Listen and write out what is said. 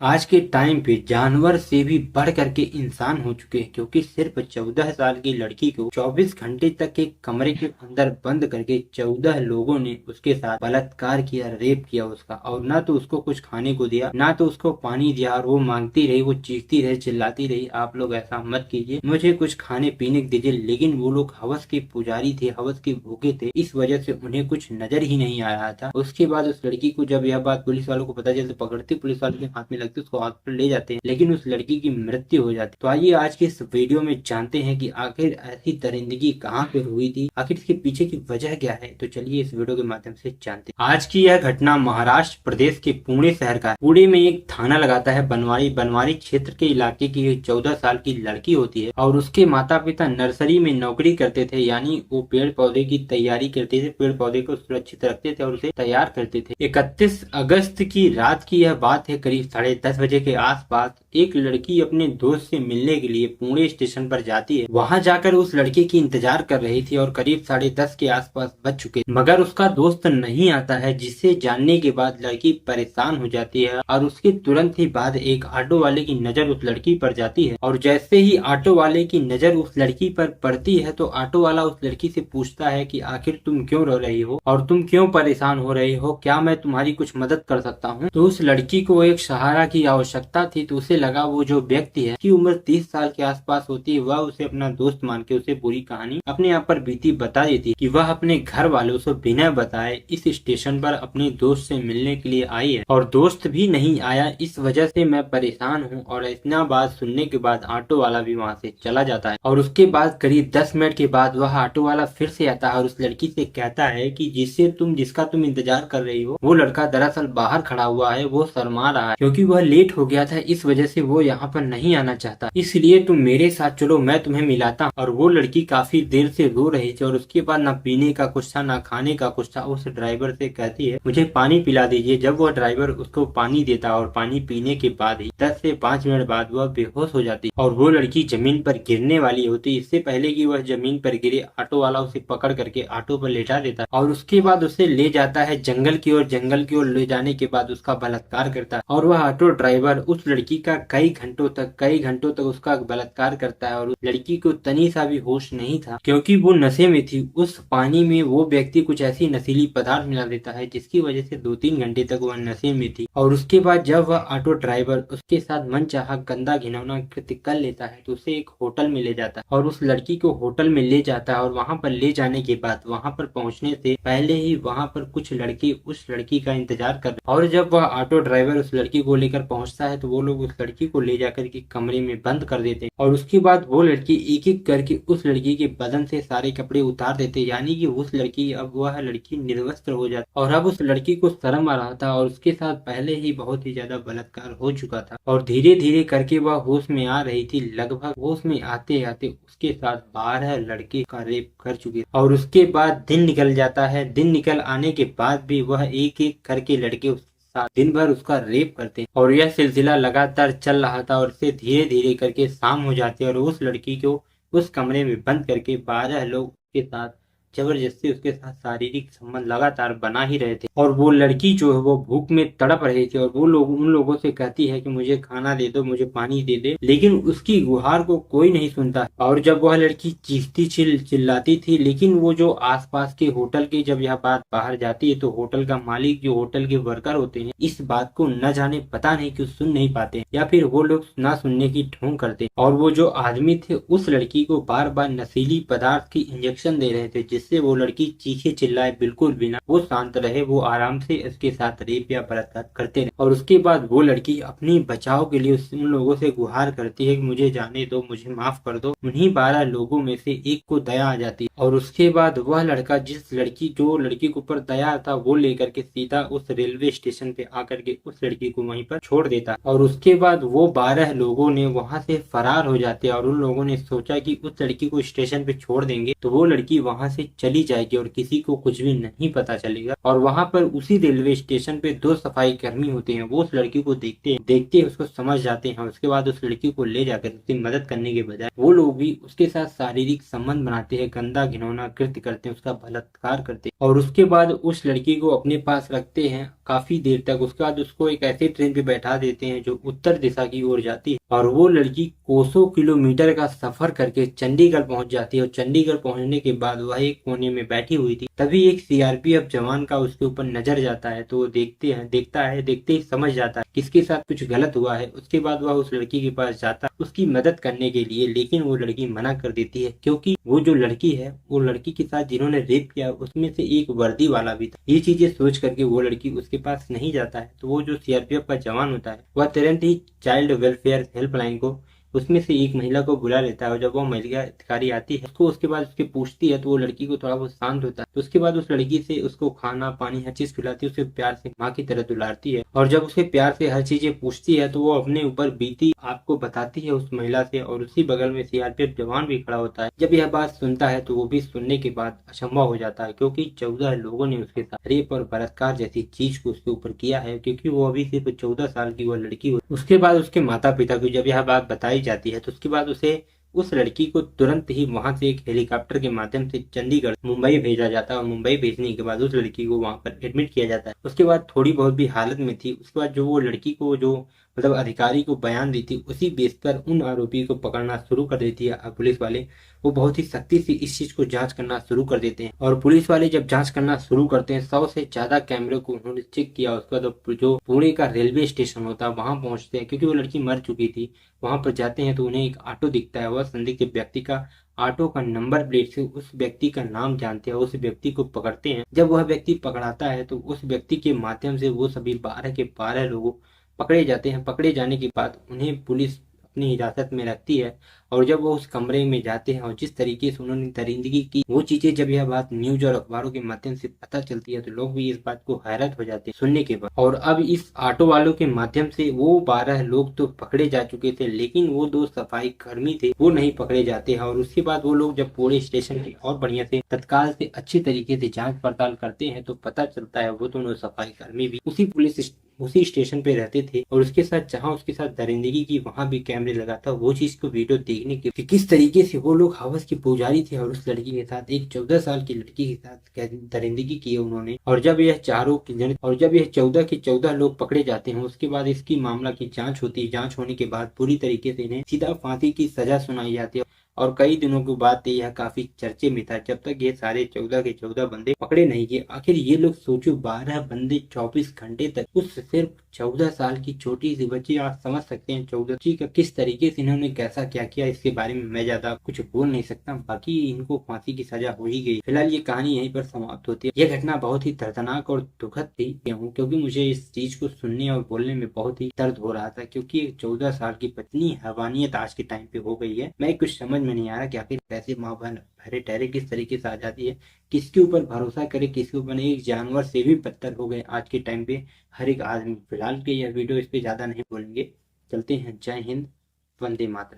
आज के टाइम पे जानवर से भी बढ़ करके इंसान हो चुके हैं, क्योंकि सिर्फ 14 साल की लड़की को 24 घंटे तक एक कमरे के अंदर बंद करके 14 लोगों ने उसके साथ बलात्कार किया, रेप किया उसका। और ना तो उसको कुछ खाने को दिया, ना तो उसको पानी दिया, और वो मांगती रही, वो चीखती रही, चिल्लाती रही, आप लोग ऐसा मत कीजिए, मुझे कुछ खाने पीने को दीजिए। लेकिन वो लोग हवस के पुजारी थे, हवस के भूखे थे, इस वजह से उन्हें कुछ नजर ही नहीं आ रहा था। उसके बाद उस लड़की को जब यह बात पुलिस वालों को पता चलती, पकड़ती, पुलिस वालों के हाथ में लगती, उसको हॉस्पिटल ले जाते हैं, लेकिन उस लड़की की मृत्यु हो जाती। तो आइए आज के इस वीडियो में जानते हैं कि आखिर ऐसी दरिंदगी कहाँ पे हुई थी, आखिर इसके पीछे की वजह क्या है। तो चलिए इस वीडियो के माध्यम से जानते हैं। आज की यह घटना महाराष्ट्र प्रदेश के पुणे शहर का है। पुणे में एक थाना लगाता है बनवारी। बनवारी क्षेत्र के इलाके की एक 14 साल की लड़की होती है और उसके माता पिता नर्सरी में नौकरी करते थे, यानी वो पेड़ पौधे की तैयारी करते थे, पेड़ पौधे को सुरक्षित रखते थे और उसे तैयार करते थे। 31 अगस्त की रात की यह बात है। करीब 10:30 बजे के आसपास एक लड़की अपने दोस्त से मिलने के लिए पुणे स्टेशन पर जाती है। वहां जाकर उस लड़के की इंतजार कर रही थी और करीब 10:30 के आसपास बज चुके, मगर उसका दोस्त नहीं आता है, जिसे जानने के बाद लड़की परेशान हो जाती है। और उसके तुरंत ही बाद एक ऑटो वाले की नजर उस लड़की पर जाती है, और जैसे ही ऑटो वाले की नजर उस लड़की पर पड़ती है तो ऑटो वाला उस लड़की से पूछता है कि आखिर तुम क्यों रो रही हो और तुम क्यों परेशान हो रही हो, क्या मैं तुम्हारी कुछ मदद कर सकता हूँ। तो उस लड़की को एक सहारा की आवश्यकता थी, तो उसे लगा वो जो व्यक्ति है की उम्र 30 साल के आसपास होती है, वह उसे अपना दोस्त मान के उसे पूरी कहानी अपने आप पर बीती बता देती कि वह अपने घर वालों से बिना बताए इस स्टेशन पर अपने दोस्त से मिलने के लिए आई है और दोस्त भी नहीं आया, इस वजह से मैं परेशान हूँ। और इतना बात सुनने के बाद ऑटो वाला भी वहाँ से चला जाता है। और उसके बाद करीब 10 मिनट के बाद वह ऑटो वाला फिर से आता है और उस लड़की से कहता है कि जिसका तुम इंतजार कर रही हो, वो लड़का दरअसल बाहर खड़ा हुआ है, वो शर्मा रहा है क्योंकि वह लेट हो गया था, इस वजह से वो यहाँ पर नहीं आना चाहता, इसलिए तुम मेरे साथ चलो, मैं तुम्हें मिलाता हूँ। और वो लड़की काफी देर से रो रही थी और उसके बाद ना पीने का कुछ था, ना खाने का कुछ था। उस ड्राइवर से कहती है मुझे पानी पिला दीजिए। जब वह ड्राइवर उसको पानी देता और पानी पीने के बाद ही 10 से 5 मिनट बाद वह बेहोश हो जाती और वो लड़की जमीन पर गिरने वाली होती। इससे पहले कि वह जमीन पर गिरे, ऑटो वाला उसे पकड़ करके ऑटो पर लेटा देता और उसके बाद उसे ले जाता है जंगल की ओर। जंगल की ओर ले जाने के बाद उसका बलात्कार करता है और वह ऑटो ड्राइवर उस लड़की का कई घंटों तक उसका बलात्कार करता है। और उस लड़की को तनी सा भी होश नहीं था, क्योंकि वो नशे में थी। उस पानी में वो व्यक्ति कुछ ऐसी नशीली पदार्थ मिला देता है जिसकी वजह से 2-3 घंटे तक वह नशे में थी। और उसके बाद जब वह ऑटो ड्राइवर उसके साथ मनचाहा गंदा घिनौना कृत्य कर लेता है तो उसे एक होटल में ले जाता है और उस लड़की को होटल में ले जाता है। और वहां पर ले जाने के बाद वहां पर पहुंचने से पहले ही वहां पर कुछ लड़के उस लड़की का इंतजार कर रहे। और जब वह ऑटो ड्राइवर उस लड़की को लेकर पहुंचता है तो वो लोग उस लड़की को ले जाकर के कमरे में बंद कर देते हैं और उसके बाद वो लड़की एक एक करके उस लड़की के बदन से सारे कपड़े उतार देते, यानी कि उस लड़की अब वह लड़की निर्वस्त्र हो जाती। और अब उस लड़की को शर्म आ रहा था और उसके साथ पहले ही बहुत ही ज्यादा बलात्कार हो चुका था और धीरे धीरे करके वह होश में आ रही थी। लगभग होश में आते आते उसके साथ 12 लड़के का रेप कर चुके और उसके बाद दिन निकल जाता है। दिन निकल आने के बाद भी वह एक एक करके लड़के दिन भर उसका रेप करते हैं और यह सिलसिला लगातार चल रहा था। और इससे धीरे धीरे करके शाम हो जाती है और उस लड़की को उस कमरे में बंद करके 12 लोग के साथ जबरदस्ती उसके साथ शारीरिक संबंध लगातार बना ही रहे थे। और वो लड़की जो है वो भूख में तड़प रही थी और वो लोग उन लोगों से कहती है कि मुझे खाना दे दो, मुझे पानी दे दे, लेकिन उसकी गुहार को कोई नहीं सुनता। और जब वह लड़की चीखती चिल्लाती थी, लेकिन वो जो आसपास के होटल की जब यह बात बाहर जाती है तो होटल का मालिक, जो होटल के वर्कर होते हैं, इस बात को न जाने पता नहीं क्यों सुन नहीं पाते या फिर वो लोग ना सुनने की ढोंग करते। और वो जो आदमी थे उस लड़की को बार बार नशीली पदार्थ की इंजेक्शन दे रहे थे, जिससे वो लड़की चीखे चिल्लाए बिल्कुल भी ना, वो शांत रहे, वो आराम से इसके साथ रेप या बलात्कार करते रहे। और उसके बाद वो लड़की अपनी बचाव के लिए उन लोगों से गुहार करती है कि मुझे जाने दो, मुझे माफ कर दो। उन्हीं 12 लोगों में से एक को दया आ जाती है और उसके बाद वह लड़का जो लड़की के ऊपर दया था वो लेकर के सीधा उस रेलवे स्टेशन पे आकर के उस लड़की को वहीं पर छोड़ देता। और उसके बाद वो 12 लोगों ने वहां से फरार हो जाते और उन लोगों ने सोचा कि उस लड़की को स्टेशन पे छोड़ देंगे तो वो लड़की वहां से चली जाएगी और किसी को कुछ भी नहीं पता चलेगा। और वहां पर उसी रेलवे स्टेशन पे 2 सफाई कर्मी होते हैं, वो उस लड़की को देखते उसको समझ जाते हैं। उसके बाद उस लड़की को ले जाकर उसकी मदद करने के बजाय वो लोग भी उसके साथ शारीरिक संबंध बनाते हैं, गंदा घिनौना कृत्य करते हैं, उसका बलात्कार करते हैं और उसके बाद उस लड़की को अपने पास रखते हैं काफी देर तक। उसके बाद उसको एक ऐसे ट्रेन पे बैठा देते हैं जो उत्तर दिशा की ओर जाती है, और वो लड़की कोसों किलोमीटर का सफर करके चंडीगढ़ पहुंच जाती है। और चंडीगढ़ पहुंचने के बाद वह एक कोने में बैठी हुई थी, तभी एक सीआरपीएफ जवान का उसके ऊपर नजर जाता है। तो वो देखते ही समझ जाता है किसके साथ कुछ गलत हुआ है। उसके बाद वह उस लड़की के पास जाता है उसकी मदद करने के लिए, लेकिन वो लड़की मना कर देती है, क्योंकि वो जो लड़की है, वो लड़की के साथ जिन्होंने रेप किया उसमें से एक वर्दी वाला भी था। ये चीजें सोच करके वो लड़की उसके पास नहीं जाता है। तो वो जो सीआरपीएफ का जवान होता है वह तुरंत ही चाइल्ड वेलफेयर हेल्पलाइन को, उसमें से एक महिला को बुला लेता है। और जब वो महिला अधिकारी आती है उसको उसके बाद उसके पूछती है, तो वो लड़की को थोड़ा बहुत शांत होता है। तो उसके बाद उस लड़की से उसको खाना पानी हर चीज खिलाती है, उसे प्यार से माँ की तरह दुलारती है। और जब उसे प्यार से हर चीजें पूछती है तो वो अपने ऊपर बीती आपको बताती है उस महिला से। और उसी बगल में सीआरपीएफ जवान भी खड़ा होता है। जब यह बात सुनता है तो वो भी सुनने के बाद अचंभा हो जाता है, क्योंकि 14 लोगों ने उसके साथ रेप और बलात्कार जैसी चीज को उसके ऊपर किया है, क्योंकि वो अभी सिर्फ 14 साल की वो लड़की हो। उसके बाद उसके माता पिता को जब यह बात बताई जाती है तो उसके बाद उसे उस लड़की को तुरंत ही वहां से एक हेलीकॉप्टर के माध्यम से चंडीगढ़ मुंबई भेजा जाता है। और मुंबई भेजने के बाद उस लड़की को वहां पर एडमिट किया जाता है। उसके बाद थोड़ी बहुत भी हालत में थी, उसके बाद जो वो लड़की को जो मतलब अधिकारी को बयान दी थी, उसी बेस पर उन आरोपी को पकड़ना शुरू कर देती है पुलिस वाले। वो बहुत ही सख्ती से इस चीज को जांच करना शुरू कर देते हैं। और पुलिस वाले जब जांच करना शुरू करते हैं, 100 से ज्यादा कैमरे को उन्होंने चेक किया। उसके बाद जो पुणे का रेलवे स्टेशन होता है वहां पहुंचते हैं, क्योंकि वो लड़की मर चुकी थी। वहां पर जाते हैं तो उन्हें एक ऑटो दिखता है, वह संदिग्ध व्यक्ति का। ऑटो का नंबर प्लेट से उस व्यक्ति का नाम जानते हैं, उस व्यक्ति को पकड़ते हैं। जब वह व्यक्ति पकड़ाता है तो उस व्यक्ति के माध्यम से वो सभी 12 के 12 लोग पकड़े जाते हैं। पकड़े जाने के बाद उन्हें पुलिस अपनी हिरासत में रखती है। और जब वो उस कमरे में जाते हैं और जिस तरीके से उन्होंने दरिंदगी की, वो चीजें जब यह बात न्यूज और अखबारों के माध्यम से पता चलती है तो लोग भी इस बात को हैरत हो जाते हैं सुनने के बाद। और अब इस ऑटो वालों के माध्यम से वो 12 लोग तो पकड़े जा चुके थे, लेकिन वो 2 सफाई कर्मी थे वो नहीं पकड़े जाते हैं। और उसके बाद वो लोग जब पूरे स्टेशन की और बढ़िया से तत्काल से अच्छी तरीके से जांच पड़ताल करते हैं तो पता चलता है वो दोनों सफाई कर्मी भी उसी स्टेशन पे रहते थे। और उसके साथ जहां उसके साथ दरिंदगी की वहां भी कैमरे लगा था। वो चीज को वीडियो देखने के कि किस तरीके से वो लोग हवस के पुजारी थे और उस लड़की के साथ, एक 14 साल की लड़की के साथ दरिंदगी की है उन्होंने। और जब यह 14 के 14 लोग पकड़े जाते हैं, उसके बाद इसकी मामला की जांच होती है। जांच होने के बाद पूरी तरीके से इन्हें सीधा फांसी की सजा सुनाई जाती है। और कई दिनों के बाद यह काफी चर्चे में था, जब तक ये सारे 14 के 14 बंदे पकड़े नहीं गए। आखिर ये लोग सोचो, 12 बंदे 24 घंटे तक उस सिर्फ 14 साल की छोटी सी बच्ची, आप समझ सकते हैं 14 जी का किस तरीके से इन्होंने कैसा क्या किया। इसके बारे में मैं ज्यादा कुछ बोल नहीं सकता, बाकी इनको फांसी की सजा हो ही गई। फिलहाल ये कहानी यहीं पर समाप्त होती है। यह घटना बहुत ही दर्दनाक और दुखद थी, क्योंकि मुझे इस चीज को सुनने और बोलने में बहुत ही दर्द हो रहा था, क्योंकि एक 14 साल की पत्नी हैवानियत आज के टाइम पे हो गई है। मैं कुछ समझ में नहीं आ रहा कि आखिर कैसे माँ बहन भरे ठहरे किस तरीके से आ जाती है, किसके ऊपर भरोसा करे, किसके ऊपर नहीं। एक जानवर से भी बदतर हो गए आज के टाइम पे हर एक आदमी। फिलहाल के यह वीडियो इस पे ज्यादा नहीं बोलेंगे, चलते हैं। जय हिंद, वंदे मातरम।